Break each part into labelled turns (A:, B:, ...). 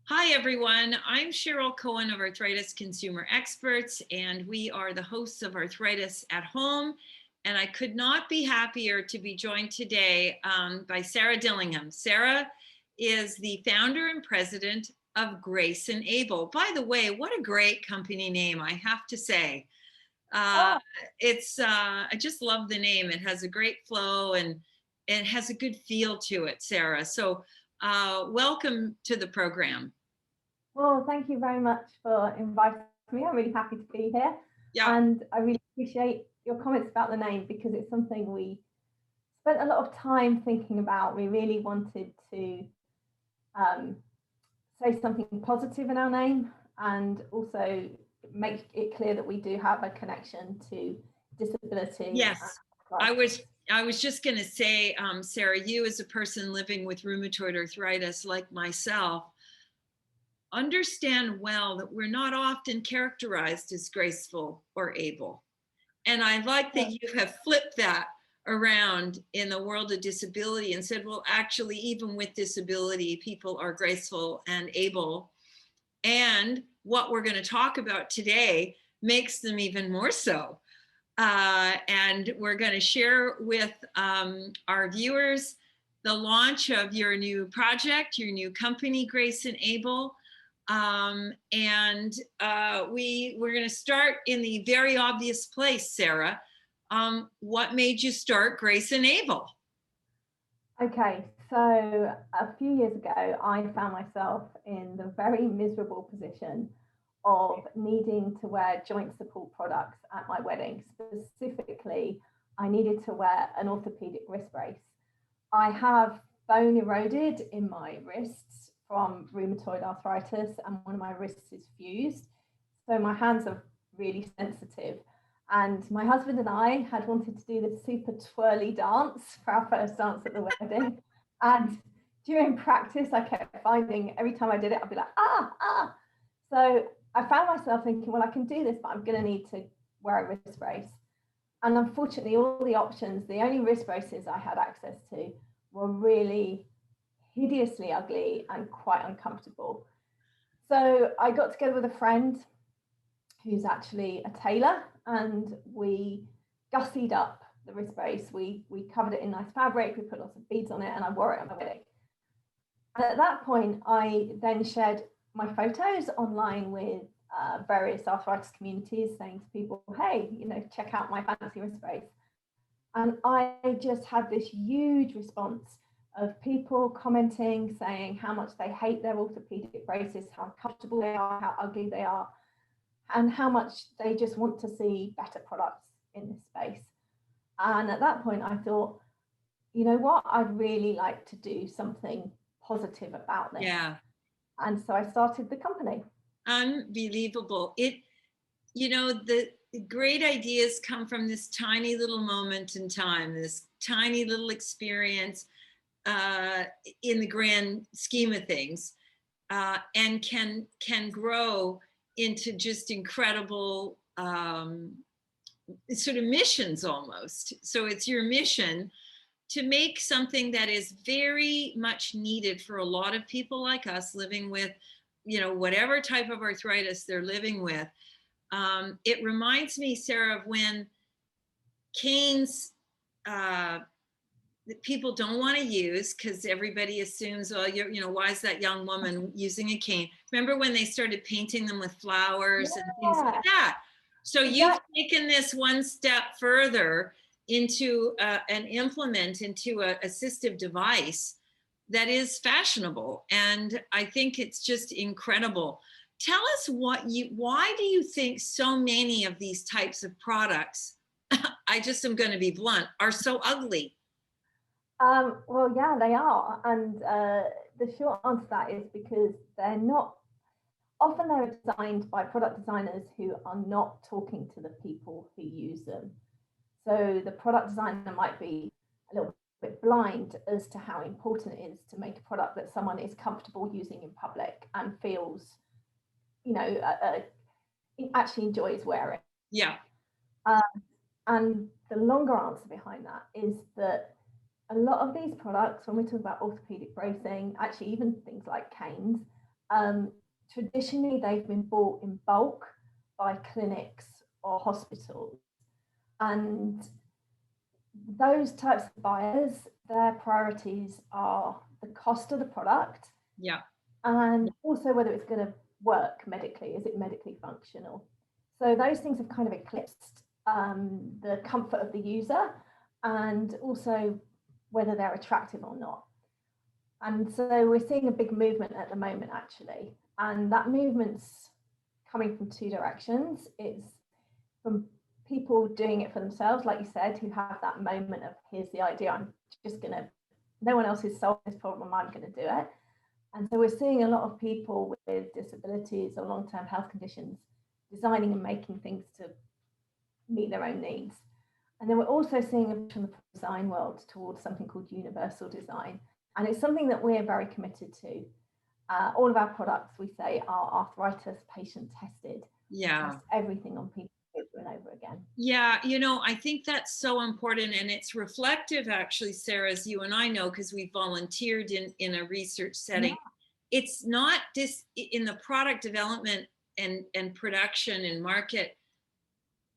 A: Hi, everyone. I'm Cheryl Cohen of Arthritis Consumer Experts, and we are the hosts of Arthritis at Home. And I could not be happier to be joined today by Sarah Dillingham. Sarah is the founder and president of Grace and Able. By the way, what a great company name, I have to say. I just love the name. It has a great flow and it has a good feel to it, Sarah. So welcome to the program.
B: Well, thank you very much for inviting me. I'm really happy to be here.
A: Yeah.
B: And I really appreciate your comments about the name because it's something we spent a lot of time thinking about. We really wanted to say something positive in our name and also make it clear that we do have a connection to disability.
A: Yes, I was just going to say, Sarah, you as a person living with rheumatoid arthritis like myself, understand well that we're not often characterized as graceful or able. And I like that you have flipped that around in the world of disability and said, well, actually, even with disability, people are graceful and able. And what we're going to talk about today makes them even more so. And we're going to share with our viewers the launch of your new project, your new company, Grace and Able. We're going to start in the very obvious place, Sarah. What made you start Grace and Able?
B: Okay, so a few years ago, I found myself in the very miserable position of needing to wear joint support products at my wedding. Specifically, I needed to wear an orthopedic wrist brace. I have bone eroded in my wrists from rheumatoid arthritis, and one of my wrists is fused. So my hands are really sensitive. And my husband and I had wanted to do this super twirly dance for our first dance at the wedding. And during practice, I kept finding every time I did it, I'd be like, ah. So I found myself thinking, well, I can do this, but I'm going to need to wear a wrist brace. And unfortunately, all the options, the only wrist braces I had access to were really hideously ugly and quite uncomfortable. So I got together with a friend who's actually a tailor, and we gussied up the wrist brace. We covered it in nice fabric, we put lots of beads on it, and I wore it on my wedding. And at that point, I then shared my photos online with various arthritis communities, saying to people, hey, check out my fancy wrist brace. And I just had this huge response of people commenting, saying how much they hate their orthopedic braces, how comfortable they are, how ugly they are, and how much they just want to see better products in this space. And at that point, I thought, you know what, I'd really like to do something positive about this.
A: Yeah.
B: And so I started the company.
A: Unbelievable. The great ideas come from this tiny little moment in time, this tiny little experience in the grand scheme of things, and can grow into just incredible sort of missions almost. So it's your mission to make something that is very much needed for a lot of people like us living with, whatever type of arthritis they're living with. It reminds me, Sarah, of when canes that people don't want to use because everybody assumes, well, why is that young woman using a cane? Remember when they started painting them with flowers and things like that? So you've taken this one step further into an implement into an assistive device that is fashionable. And I think it's just incredible. Tell us why do you think so many of these types of products, I just am going to be blunt, are so ugly?
B: Well, yeah, they are. And the short answer to that is because they're designed by product designers who are not talking to the people who use them. So the product designer might be a little bit blind as to how important it is to make a product that someone is comfortable using in public and feels, actually enjoys wearing.
A: Yeah.
B: And the longer answer behind that is that a lot of these products, when we talk about orthopedic bracing, actually even things like canes, Traditionally, they've been bought in bulk by clinics or hospitals. And those types of buyers, their priorities are the cost of the product.
A: Yeah.
B: And also whether it's going to work medically. Is it medically functional? So those things have kind of eclipsed the comfort of the user, and also whether they're attractive or not. And so we're seeing a big movement at the moment, actually. And that movement's coming from two directions. It's from people doing it for themselves, like you said, who have that moment of, here's the idea, I'm just going to, no one else is solving this problem, I'm going to do it. And so we're seeing a lot of people with disabilities or long-term health conditions designing and making things to meet their own needs. And then we're also seeing a push in the design world towards something called universal design. And it's something that we're very committed to. All of our products, we say, are arthritis patient tested.
A: Yeah.
B: Test everything on people over and over again.
A: Yeah, you know, I think that's so important, and it's reflective, actually, Sarah, as you and I know, because we volunteered in a research setting. Yeah. It's not in the product development and production and market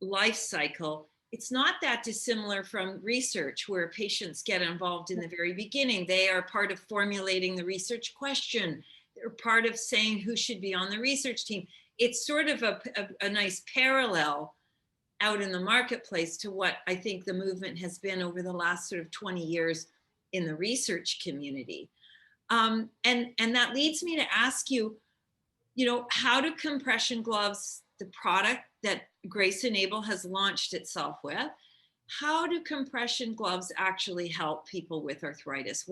A: life cycle. It's not that dissimilar from research, where patients get involved in the very beginning. They are part of formulating the research question. They're part of saying who should be on the research team. It's sort of a nice parallel out in the marketplace to what I think the movement has been over the last sort of 20 years in the research community. And that leads me to ask you, you know, how do compression gloves, the product that Grace Enable has launched itself with, how do compression gloves actually help people with arthritis?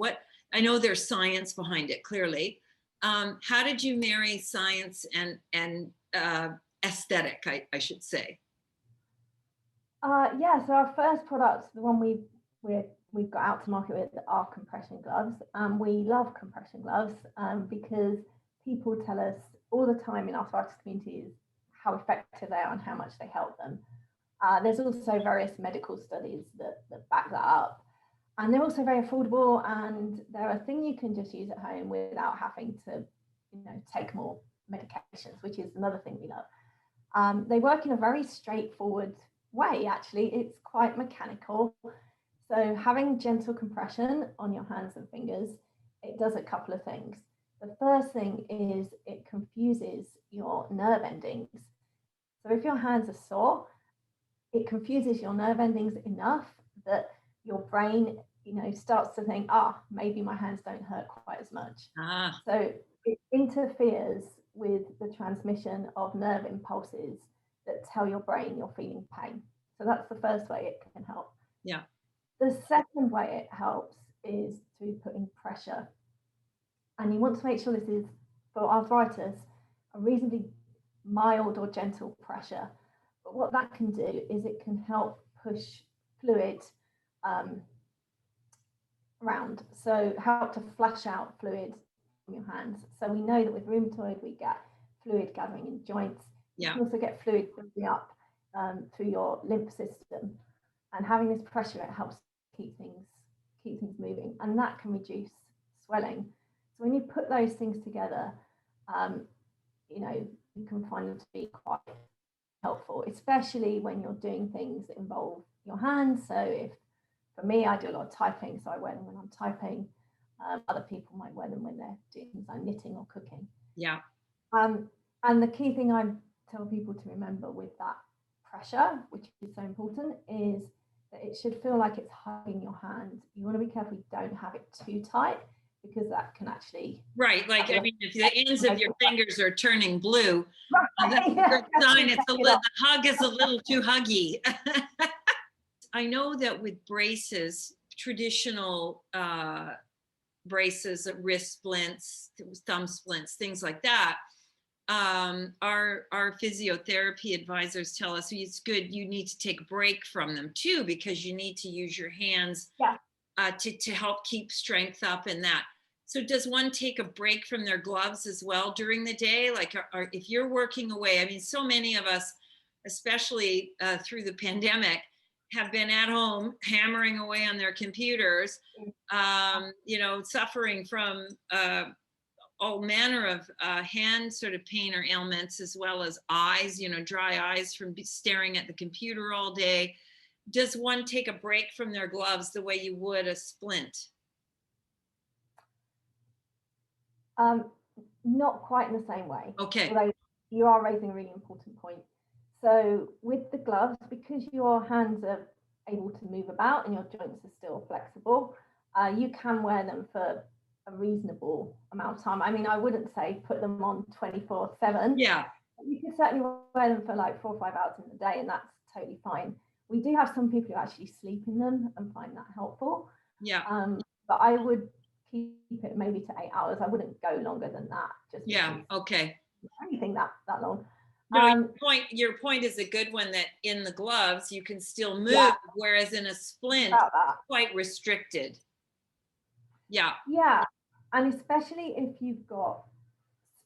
A: I know there's science behind it, clearly. How did you marry science and aesthetic, I should say?
B: Yeah, so our first product, the one we've got out to market with, are compression gloves. We love compression gloves because people tell us all the time in arthritis communities how effective they are and how much they help them. There's also various medical studies that back that up. And they're also very affordable, and they're a thing you can just use at home without having to, you know, take more medications, which is another thing we love. They work in a very straightforward way, actually. It's quite mechanical. So having gentle compression on your hands and fingers, it does a couple of things. The first thing is it confuses your nerve endings. So if your hands are sore, it confuses your nerve endings enough that your brain, you know, starts to think, maybe my hands don't hurt quite as much. So it interferes with the transmission of nerve impulses that tell your brain you're feeling pain. So that's the first way it can help.
A: Yeah.
B: The second way it helps is through putting pressure. And you want to make sure this is, for arthritis, a reasonably mild or gentle pressure. But what that can do is it can help push fluid around. So help to flush out fluid from your hands. So we know that with rheumatoid, we get fluid gathering in joints.
A: Yeah.
B: You can also get fluid building up through your lymph system. And having this pressure, it helps keep things moving. And that can reduce swelling. So when you put those things together, you know, you can find them to be quite helpful, especially when you're doing things that involve your hands. So if, for me, I do a lot of typing, so I wear them when I'm typing. Other people might wear them when they're doing things like knitting or cooking.
A: Yeah.
B: And the key thing I tell people to remember with that pressure, which is so important, is that it should feel like it's hugging your hand. You want to be careful you don't have it too tight, because that can actually... Right,
A: like, I mean, if the ends of your fingers are turning blue, that's a good sign. The hug is a little too huggy. I know that with braces, traditional braces, wrist splints, thumb splints, things like that, our physiotherapy advisors tell us it's good, you need to take a break from them too, because you need to use your hands to help keep strength up in that. So does one take a break from their gloves as well during the day? Like, if you're working away, I mean, so many of us, especially through the pandemic, have been at home hammering away on their computers, you know, suffering from all manner of hand sort of pain or ailments, as well as eyes, dry eyes from staring at the computer all day. Does one take a break from their gloves the way you would a splint?
B: Not quite in the same way.
A: Okay.
B: Although you are raising a really important point. So with the gloves, because your hands are able to move about and your joints are still flexible, you can wear them for a reasonable amount of time. I mean, I wouldn't say put them on 24/7.
A: Yeah.
B: You can certainly wear them for like 4 or 5 hours in the day, and that's totally fine. We do have some people who actually sleep in them and find that helpful.
A: Yeah.
B: But I would keep it maybe to 8 hours. I wouldn't go longer than that. Just
A: yeah. Okay.
B: anything that long.
A: No, your point is a good one, that in the gloves you can still move,
B: Yeah.
A: whereas in a splint, quite restricted. Yeah.
B: Yeah. And especially if you've got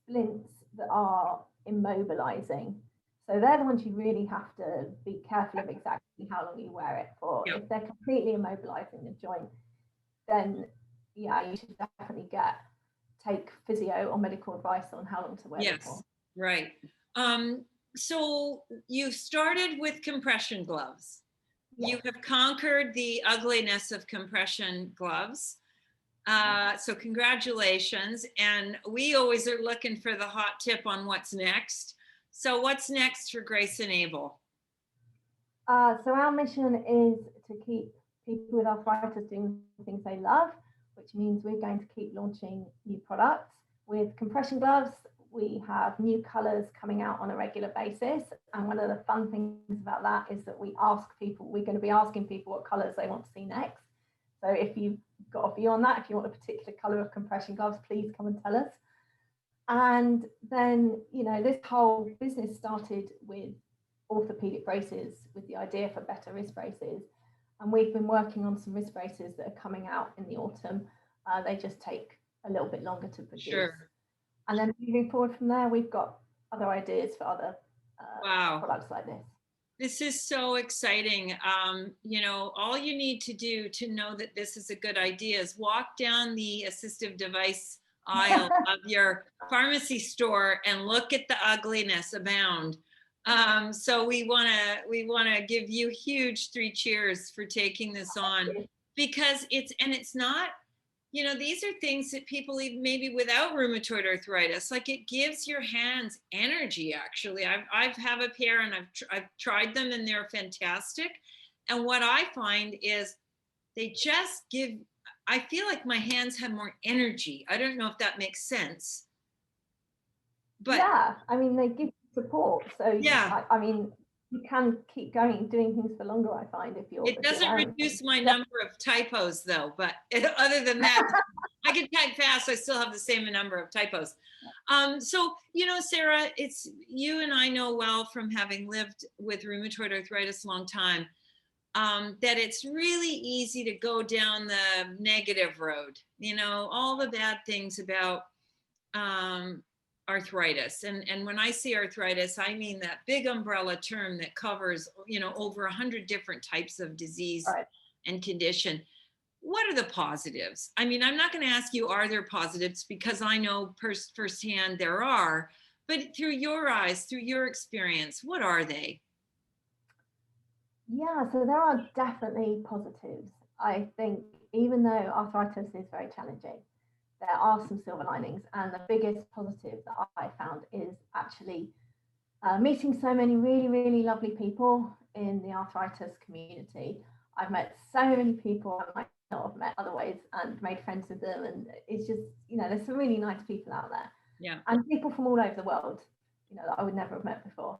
B: splints that are immobilizing. So they're the ones you really have to be careful of exactly how long you wear it for.
A: Yeah.
B: If they're completely immobilizing the joint, then yeah, you should definitely take physio or medical advice on how long to wear it for.
A: Right. So you started with compression gloves. Yes. You have conquered the ugliness of compression gloves. So congratulations. And we always are looking for the hot tip on what's next. So what's next for Grace and Abel?
B: So our mission is to keep people with arthritis doing things they love, which means we're going to keep launching new products. With compression gloves, we have new colors coming out on a regular basis. And one of the fun things about that is that we're going to be asking people what colors they want to see next. So if you've got a view on that, if you want a particular color of compression gloves, please come and tell us. And then, this whole business started with orthopedic braces, with the idea for better wrist braces. And we've been working on some wrist braces that are coming out in the autumn. They just take a little bit longer to produce.
A: Sure.
B: And then moving forward from there, we've got other ideas for other products like this.
A: This is so exciting. All you need to do to know that this is a good idea is walk down the assistive device aisle of your pharmacy store and look at the ugliness abound. So we want to give you huge 3 cheers for taking this on, because it's not, these are things that people even maybe without rheumatoid arthritis, like, it gives your hands energy. Actually, I've have a pair and I've tried them and they're fantastic. And what I find is they just I feel like my hands have more energy. I don't know if that makes sense. But
B: yeah, I mean, they give support. So
A: yeah,
B: I mean, you can keep going doing things for longer, I find, if you're.
A: It doesn't reduce my number of typos though, but other than that, I can type fast. I still have the same number of typos. So, Sarah, it's you and I know well from having lived with rheumatoid arthritis a long time, that it's really easy to go down the negative road, all the bad things about arthritis. And when I say arthritis, I mean that big umbrella term that covers, over 100 different types of disease and condition. What are the positives? I mean, I'm not going to ask you, are there positives? Because I know firsthand there are, but through your eyes, through your experience, what are they?
B: Yeah, so there are definitely positives. I think even though arthritis is very challenging, there are some silver linings. And the biggest positive that I found is actually meeting so many really, really lovely people in the arthritis community. I've met so many people I might not have met otherwise and made friends with them. And it's just, there's some really nice people out there.
A: Yeah.
B: And people from all over the world, that I would never have met before.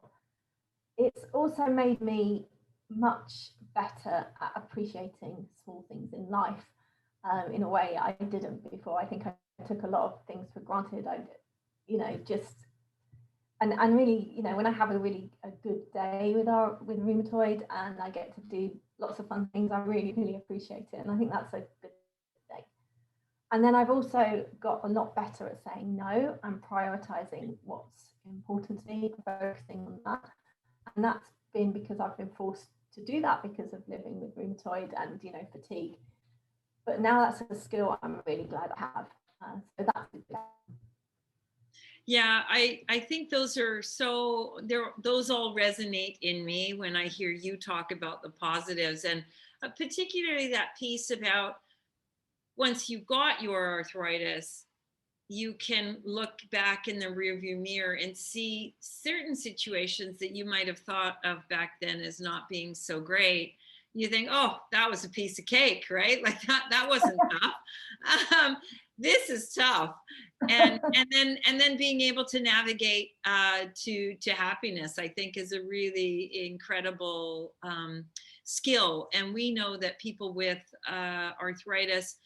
B: It's also made me much better at appreciating small things in life in a way I didn't before. I think I took a lot of things for granted. And really, when I have a good day with rheumatoid and I get to do lots of fun things, I really, really appreciate it. And I think that's a good thing. And then I've also got a lot better at saying no and prioritizing what's important to me, focusing on that. And that's been because I've been forced to do that because of living with rheumatoid and, fatigue. But now that's a skill I'm really glad I have. So that's good.
A: Yeah, I think those are so there. Those all resonate in me when I hear you talk about the positives, and particularly that piece about once you got your arthritis, you can look back in the rearview mirror and see certain situations that you might have thought of back then as not being so great. You think, oh, that was a piece of cake, right? Like that wasn't tough. This is tough. And then being able to navigate to happiness, I think, is a really incredible skill. And we know that people with arthritis,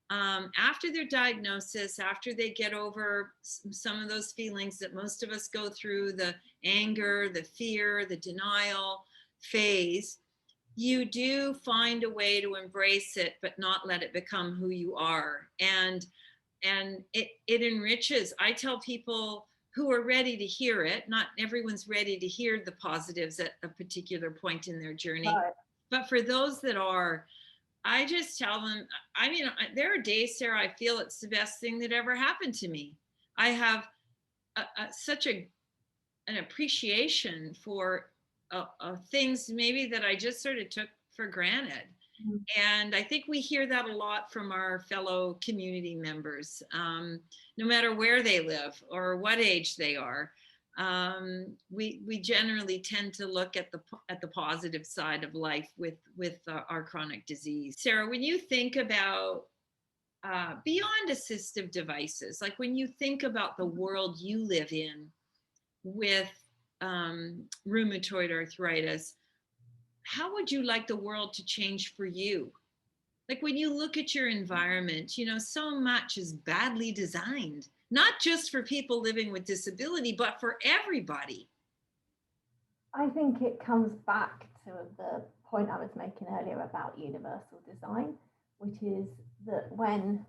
A: after their diagnosis, after they get over some of those feelings that most of us go through, the anger, the fear, the denial phase, you do find a way to embrace it, but not let it become who you are. And it enriches. I tell people who are ready to hear it, not everyone's ready to hear the positives at a particular point in their journey,
B: Right.
A: but for those that are, I just tell them, I mean, there are days, Sarah, I feel it's the best thing that ever happened to me. I have such an appreciation for things maybe that I just sort of took for granted.
B: Mhm.
A: And I think we hear that a lot from our fellow community members, no matter where they live or what age they are. We generally tend to look at the positive side of life with our chronic disease. Sarah, when you think about beyond assistive devices, like when you think about the world you live in with rheumatoid arthritis, how would you like the world to change for you? Like when you look at your environment, you know, so much is badly designed, not just for people living with disability, but for everybody.
B: I think it comes back to the point I was making earlier about universal design, which is that when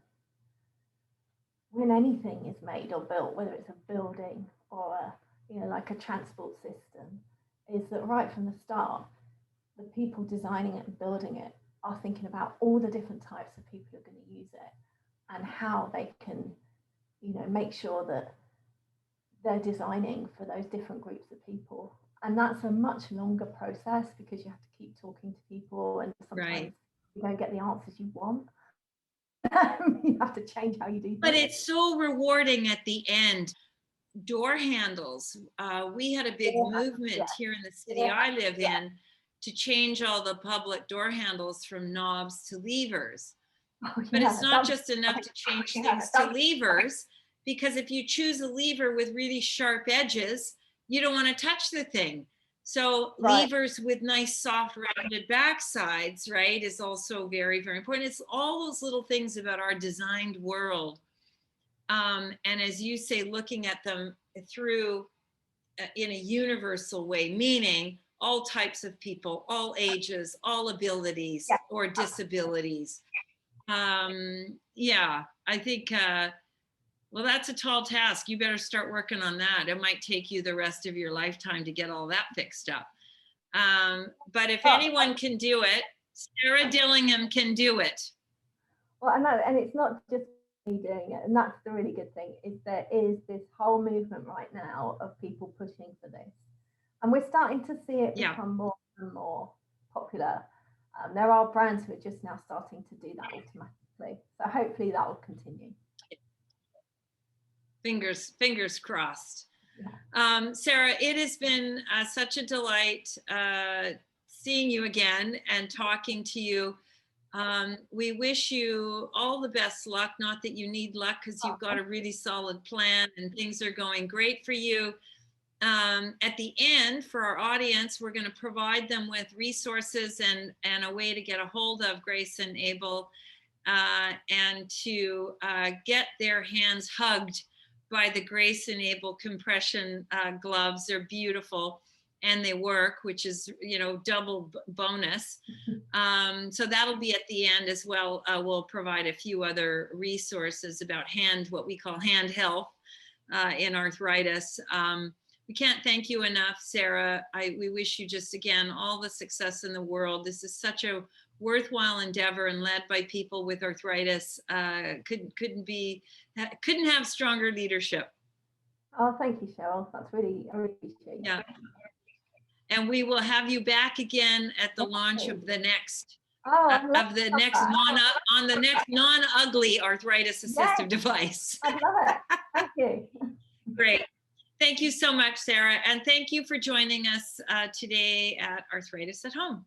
B: anything is made or built, whether it's a building or like a transport system, is that right from the start, the people designing it and building it are thinking about all the different types of people who are going to use it and how they can, make sure that they're designing for those different groups of people. And that's a much longer process because you have to keep talking to people, and sometimes
A: Right.
B: you don't get the answers you want. You have to change how you do things.
A: But it's so rewarding at the end. Door handles. We had a big movement here in the city I live in to change all the public door handles from knobs to levers. But it's not just enough to change things to levers, because if you choose a lever with really sharp edges, you don't want to touch the thing. So levers with nice soft rounded back sides, right, is also very, very important. It's all those little things about our designed world. And as you say, looking at them through in a universal way, meaning all types of people, all ages, all abilities or disabilities. Yeah, I think, well, that's a tall task. You better start working on that. It might take you the rest of your lifetime to get all that fixed up. But if anyone can do it, Sarah Dillingham can do it.
B: Well, I know, and it's not just me doing it, and that's the really good thing, is there is this whole movement right now of people pushing for this. And we're starting to see it become more and more popular. There are brands who are just now starting to do that automatically. So hopefully that will continue.
A: Fingers crossed. Sarah, it has been such a delight seeing you again and talking to you. We wish you all the best luck, not that you need luck because you've got a really solid plan and things are going great for you. At the end, for our audience, we're going to provide them with resources and a way to get a hold of Grace and Abel and to get their hands hugged by the Grace and Abel compression gloves. They're beautiful and they work, which is, double bonus. So that'll be at the end as well. We'll provide a few other resources about what we call hand health in arthritis. We can't thank you enough, Sarah. We wish you just, again, all the success in the world. This is such a worthwhile endeavor and led by people with arthritis. Couldn't have stronger leadership.
B: Oh, thank you, Cheryl. That's really, I really appreciate it.
A: Yeah. And we will have you back again at the launch
B: Okay.
A: of the next
B: Oh, I'd love
A: of the
B: to have
A: next
B: that.
A: on the next non-ugly arthritis assistive
B: Yes.
A: device.
B: I'd love it. Thank you.
A: Great. Thank you so much, Sarah. And thank you for joining us today at Arthritis at Home.